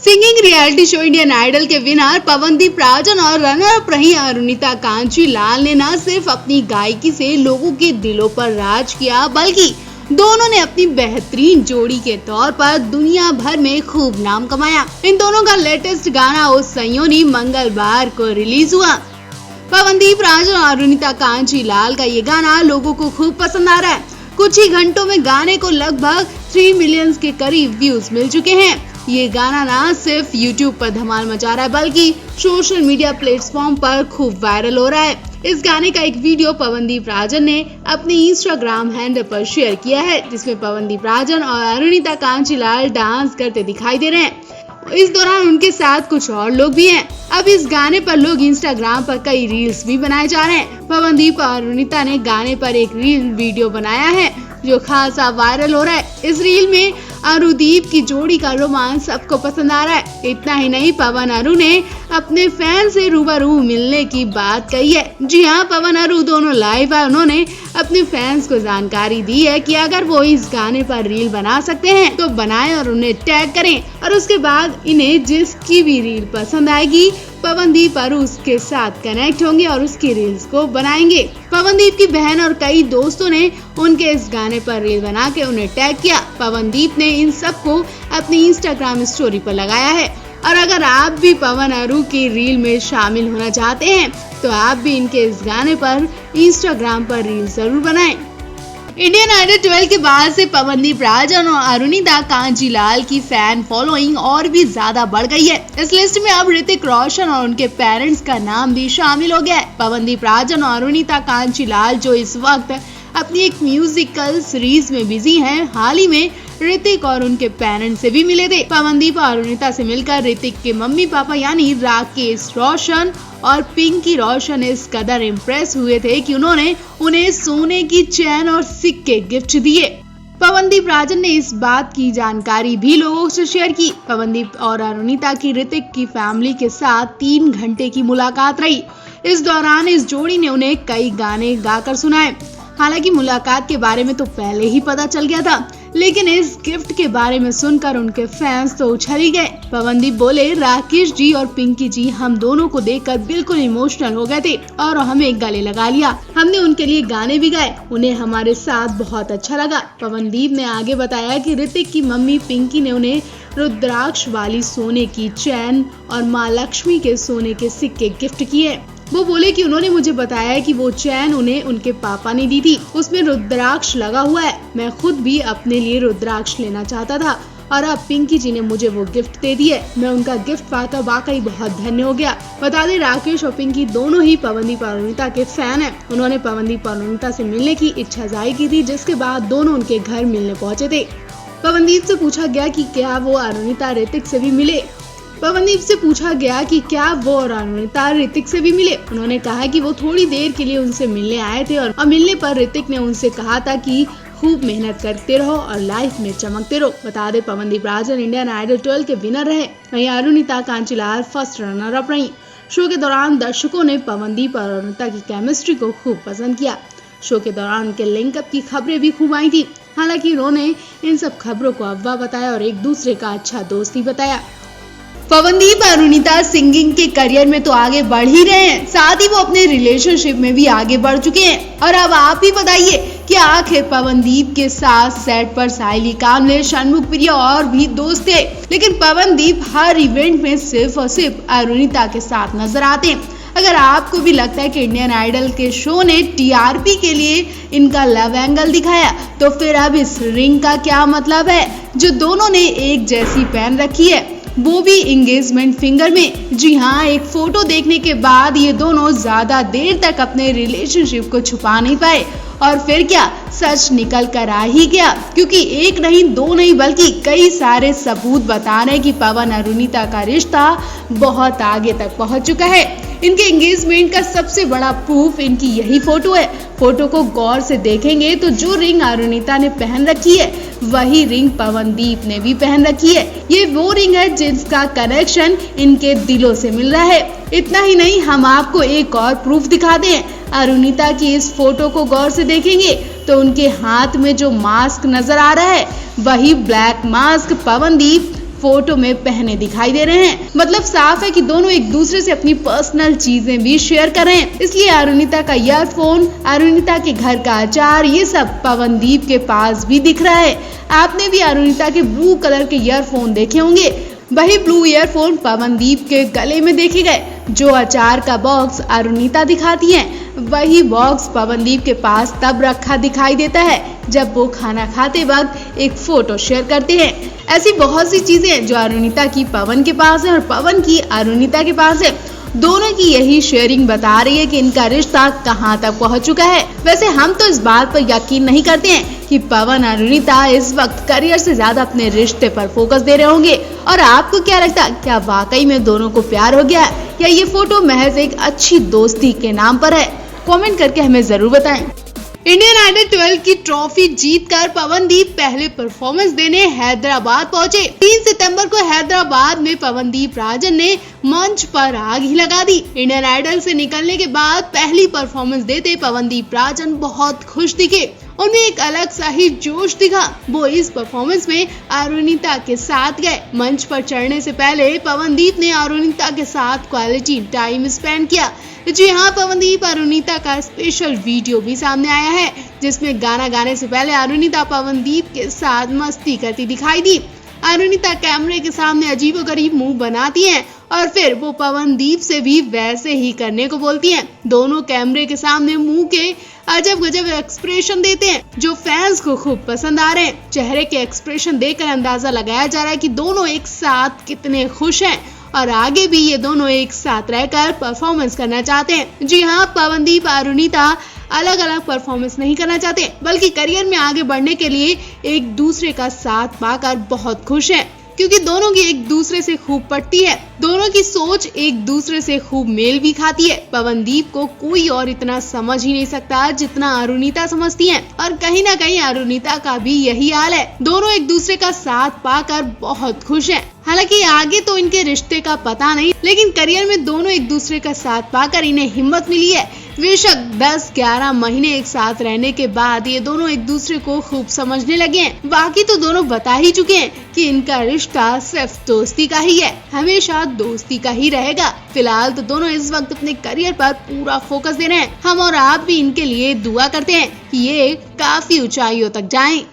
Singing reality show Indian Idol के winner Pawandeep Rajan और runner up रही अरुणिता कांचीलाल ने न सिर्फ अपनी गायकी से लोगों के दिलों पर राज किया, बल्कि दोनों ने अपनी बेहतरीन जोड़ी के तौर पर दुनिया भर में खूब नाम कमाया। इन दोनों का लेटेस्ट गाना ओ सयोनी मंगलवार को रिलीज हुआ। पवनदीप राजन और अरुणिता कांचीलाल का ये गाना लोगों को खूब पसंद आ रहा है। कुछ ही घंटों में गाने को लगभग 3 मिलियन के करीब व्यूज मिल चुके हैं। ये गाना न सिर्फ YouTube पर धमाल मचा रहा है, बल्कि सोशल मीडिया प्लेटफॉर्म पर खूब वायरल हो रहा है। इस गाने का एक वीडियो पवनदीप राजन ने अपने इंस्टाग्राम हैंडल पर शेयर किया है, जिसमें पवनदीप राजन और अरुणिता कांचीलाल डांस करते दिखाई दे रहे हैं। इस दौरान उनके साथ कुछ और लोग भी हैं। अब इस गाने पर लोग इंस्टाग्राम पर कई रील्स भी बनाए जा रहे हैं। पवनदीप और अरुणिता ने गाने पर एक रील वीडियो बनाया है जो खासा वायरल हो रहा है। इस रील में अरुदीप की जोड़ी का रोमांस सबको पसंद आ रहा है। इतना ही नहीं, पवन अरु ने अपने फैन से रूबरू मिलने की बात कही है। जी हाँ, पवन अरु दोनों लाइव है। उन्होंने अपने फैंस को जानकारी दी है कि अगर वो इस गाने पर रील बना सकते हैं तो बनाएं और उन्हें टैग करें, और उसके बाद इन्हें जिसकी भी रील पसंद आएगी पवनदीप अरु उसके साथ कनेक्ट होंगे और उसकी रील्स को बनाएंगे। पवनदीप की बहन और कई दोस्तों ने उनके इस गाने पर रील बना के उन्हें टैग किया। पवनदीप ने इन सबको अपनी इंस्टाग्राम स्टोरी पर लगाया है। और अगर आप भी पवन अरु की रील में शामिल होना चाहते हैं तो आप भी इनके इस गाने पर इंस्टाग्राम पर रील जरूर बनाएं। इंडियन आइडल 12 के बाद से पवनदीप राजन और अरुणिता कांचीलाल की फैन फॉलोइंग और भी ज्यादा बढ़ गई है। इस लिस्ट में अब ऋतिक रोशन और उनके पेरेंट्स का नाम भी शामिल हो गया है। पवनदीप राजन और अरुणिता कांचीलाल जो इस वक्त अपनी एक म्यूजिकल सीरीज में बिजी हैं, हाल ही में ऋतिक और उनके पेरेंट्स से भी मिले थे। पवनदीप और अरुणिता से मिलकर ऋतिक के मम्मी पापा यानी राकेश रोशन और पिंकी रोशन इस कदर इम्प्रेस हुए थे कि उन्होंने उन्हें सोने की चैन और सिक्के गिफ्ट दिए। पवनदीप राजन ने इस बात की जानकारी भी लोगों से शेयर की। पवनदीप और अरुणिता की ऋतिक की फैमिली के साथ 3 घंटे की मुलाकात रही। इस दौरान इस जोड़ी ने उन्हें कई गाने गाकर सुनाए। हालांकि मुलाकात के बारे में तो पहले ही पता चल गया था, लेकिन इस गिफ्ट के बारे में सुनकर उनके फैंस तो उछल ही गए। पवनदीप बोले, राकेश जी और पिंकी जी हम दोनों को देखकर बिल्कुल इमोशनल हो गए थे और हमें गले लगा लिया। हमने उनके लिए गाने भी गाए, उन्हें हमारे साथ बहुत अच्छा लगा। पवनदीप ने आगे बताया कि ऋतिक की मम्मी पिंकी ने उन्हें रुद्राक्ष वाली सोने की चैन और माँ लक्ष्मी के सोने के सिक्के गिफ्ट किए। वो बोले कि उन्होंने मुझे बताया कि वो चैन उन्हें उनके पापा ने दी थी, उसमें रुद्राक्ष लगा हुआ है। मैं खुद भी अपने लिए रुद्राक्ष लेना चाहता था और अब पिंकी जी ने मुझे वो गिफ्ट दे दी है। मैं उनका गिफ्ट पाकर वाकई बहुत धन्य हो गया। बता दें, राकेश और पिंकी दोनों ही पवनदीप और अरुणिता के फैन हैं। उन्होंने पवनदीप और अरुणिता से मिलने की इच्छा जाहिर की थी, जिसके बाद दोनों उनके घर मिलने पहुंचे थे। पवनदीप से पूछा गया कि क्या वो अरुणिता ऋतिक से भी मिले। पवनदीप से पूछा गया कि क्या वो और अरुणिता ऋतिक से भी मिले। उन्होंने कहा कि वो थोड़ी देर के लिए उनसे मिलने आए थे और मिलने पर ऋतिक ने उनसे कहा था कि खूब मेहनत करते रहो और लाइफ में चमकते रहो। बता दे, पवनदीप राजन इंडियन आइडल 12 के विनर रहे, वहीं अरुणिता कांचीलाल फर्स्ट रनर अप रही। शो के दौरान दर्शकों ने पवनदीप और अरुणिता की केमिस्ट्री को खूब पसंद किया। शो के दौरान उनके लिंकअप की खबरें भी खूब आई थी। हालांकि उन्होंने इन सब खबरों को अफवाह बताया और एक दूसरे का अच्छा दोस्त ही बताया। पवनदीप और अरुणिता सिंगिंग के करियर में तो आगे बढ़ ही रहे हैं, साथ ही वो अपने रिलेशनशिप में भी आगे बढ़ चुके हैं। और अब आप ही बताइए कि आखिर पवनदीप के साथ सेट पर साहिली कामले, षणमुख प्रिया और भी दोस्त थे, लेकिन पवनदीप हर इवेंट में सिर्फ और सिर्फ अरुणिता के साथ नजर आते हैं। अगर आपको भी लगता है कि इंडियन आइडल के शो ने टीआरपी के लिए इनका लव एंगल दिखाया, तो फिर अब इस रिंग का क्या मतलब है जो दोनों ने एक जैसी पहन रखी है, वो भी एंगेजमेंट फिंगर में। जी हाँ, एक फोटो देखने के बाद ये दोनों ज्यादा देर तक अपने रिलेशनशिप को छुपा नहीं पाए और फिर क्या, सच निकल कर आ ही गया, क्योंकि एक नहीं दो नहीं बल्कि कई सारे सबूत बता रहे कि पवन अरुणिता का रिश्ता बहुत आगे तक पहुंच चुका है। इनके एंगेजमेंट का सबसे बड़ा प्रूफ इनकी यही फोटो है। फोटो को गौर से देखेंगे तो जो रिंग अरुणिता ने पहन रखी है वही रिंग पवनदीप ने भी पहन रखी है। ये वो रिंग है जिसका कनेक्शन इनके दिलों से मिल रहा है। इतना ही नहीं, हम आपको एक और प्रूफ दिखाते हैं। अरुणिता की इस फोटो को गौर से देखेंगे तो उनके हाथ में जो मास्क नजर आ रहा है वही ब्लैक मास्क पवनदीप फोटो में पहने दिखाई दे रहे हैं। मतलब साफ है कि दोनों एक दूसरे से अपनी पर्सनल चीजें भी शेयर कर रहे हैं। इसलिए अरुणिता का ईयरफोन, अरुणिता के घर का अचार, ये सब पवनदीप के पास भी दिख रहा है। आपने भी अरुणिता के ब्लू कलर के ईयरफोन देखे होंगे, वही ब्लू ईयरफोन पवनदीप के गले में देखे गए। जो अचार का बॉक्स अरुणिता दिखाती है, वही बॉक्स पवनदीप के पास तब रखा दिखाई देता है जब वो खाना खाते वक्त एक फोटो शेयर करते हैं। ऐसी बहुत सी चीजें हैं जो अरुणिता की पवन के पास है और पवन की अरुणिता के पास है। दोनों की यही शेयरिंग बता रही है कि इनका रिश्ता कहां तक पहुंच चुका है। वैसे हम तो इस बात पर यकीन नहीं करते हैं कि पवन अरुणिता इस वक्त करियर से ज्यादा अपने रिश्ते पर फोकस दे रहे होंगे। और आपको क्या लगता है, क्या वाकई में दोनों को प्यार हो गया है या ये फोटो महज एक अच्छी दोस्ती के नाम पर है? कमेंट करके हमें जरूर बताएं। इंडियन आइडल 12 की ट्रॉफी जीतकर पवनदीप पहले परफॉर्मेंस देने हैदराबाद पहुंचे। 3 सितंबर को हैदराबाद में पवनदीप राजन ने मंच पर आग ही लगा दी। इंडियन आइडल से निकलने के बाद पहली परफॉर्मेंस देते पवनदीप राजन बहुत खुश दिखे। उनमें एक अलग सा ही जोश दिखा। वो इस परफॉर्मेंस में अरुणिता के साथ गए। मंच पर चढ़ने से पहले पवनदीप ने अरुणिता के साथ क्वालिटी टाइम स्पेंड किया। जी हाँ, पवनदीप अरुणिता का स्पेशल वीडियो भी सामने आया है, जिसमें गाना गाने से पहले अरुणिता पवनदीप के साथ मस्ती करती दिखाई दी। अरुणिता कैमरे के सामने अजीबोगरीब मुंह बनाती हैं और फिर वो पवनदीप से भी वैसे ही करने को बोलती हैं। दोनों कैमरे के सामने मुंह के अजब गजब एक्सप्रेशन देते हैं जो फैंस को खूब पसंद आ रहे हैं। चेहरे के एक्सप्रेशन देखकर अंदाजा लगाया जा रहा है कि दोनों एक साथ कितने खुश हैं और आगे भी ये दोनों एक साथ रहकर परफॉर्मेंस करना चाहते हैं। जी हाँ, पवनदीप अरुणिता अलग अलग परफॉर्मेंस नहीं करना चाहते, बल्कि करियर में आगे बढ़ने के लिए एक दूसरे का साथ पाकर बहुत खुश हैं, क्योंकि दोनों की एक दूसरे से खूब पटती है। दोनों की सोच एक दूसरे से खूब मेल भी खाती है। पवनदीप को कोई और इतना समझ ही नहीं सकता जितना अरुणिता समझती हैं, और कहीं ना कहीं अरुणिता का भी यही हाल है। दोनों एक दूसरे का साथ पाकर बहुत खुश हैं। हालांकि आगे तो इनके रिश्ते का पता नहीं, लेकिन करियर में दोनों एक दूसरे का साथ पाकर इन्हें हिम्मत मिली है। बेशक 10-11 महीने एक साथ रहने के बाद ये दोनों एक दूसरे को खूब समझने लगे हैं। बाकी तो दोनों बता ही चुके हैं कि इनका रिश्ता सिर्फ दोस्ती का ही है, हमेशा दोस्ती का ही रहेगा। फिलहाल तो दोनों इस वक्त अपने करियर पर पूरा फोकस दे रहे हैं। हम और आप भी इनके लिए दुआ करते हैं कि ये काफी ऊंचाइयों तक जाएं।